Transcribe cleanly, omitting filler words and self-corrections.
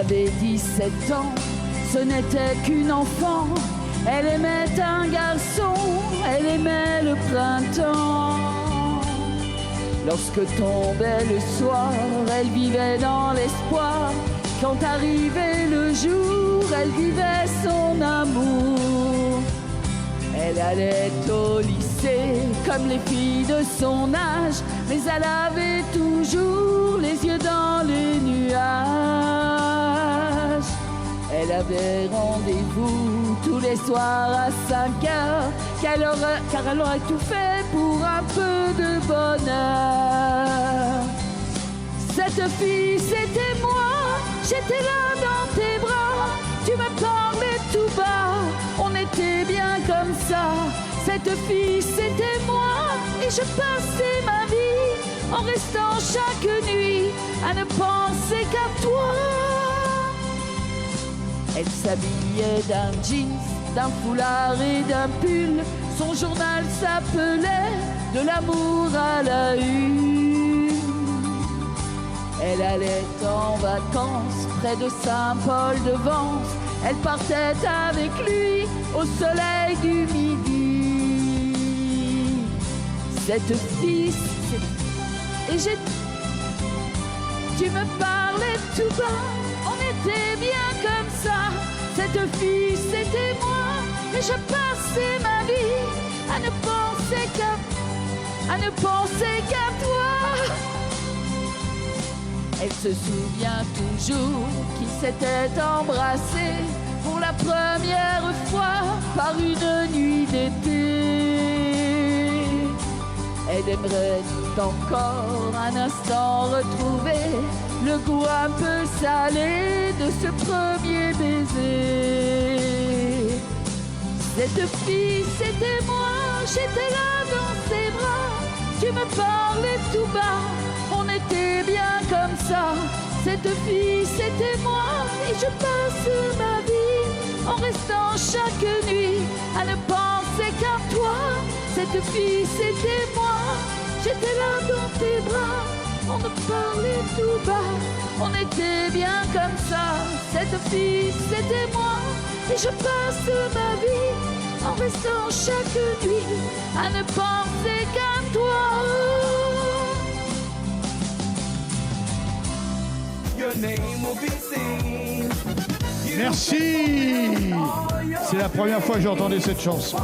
avait 17 ans, ce n'était qu'une enfant. Elle aimait un garçon, elle aimait le printemps. Lorsque tombait le soir, elle vivait dans l'espoir. Quand arrivait le jour, elle vivait son amour. Elle allait au lycée comme les filles de son âge, mais elle avait toujours les yeux dans les nuages. Elle avait rendez-vous tous les soirs à 5 heures, car elle aurait tout fait pour un peu de bonheur. Cette fille, c'était moi, j'étais là dans tes bras. Tu me parlais tout bas, on était bien comme ça. Cette fille, c'était moi, et je passais ma vie en restant chaque nuit à ne penser qu'à toi. Elle s'habillait d'un jeans, d'un foulard et d'un pull. Son journal s'appelait De l'amour à la une. Elle allait en vacances près de Saint-Paul-de-Vence. Elle partait avec lui au soleil du midi. Cette fille, et tu me parlais tout bas, on était bien comme ça. Cette fille, c'était moi, et je passais ma vie à ne penser qu'à toi. Elle se souvient toujours qu'ils s'étaient embrassés pour la première fois par une nuit d'été. Elle aimerait encore un instant retrouver le goût un peu salé de ce premier baiser. Cette fille, c'était moi, j'étais là dans ses bras. Tu me parlais tout bas, on était bien comme ça. Cette fille, c'était moi, et je passe ma vie en restant chaque nuit à ne penser qu'à toi. Cette fille, c'était moi, j'étais là dans tes bras. On me parlait tout bas, on était bien comme ça. Cette fille, c'était moi, et je passe ma vie en restant chaque nuit à ne penser qu'à toi. Merci. C'est la première fois que j'entendais cette chanson.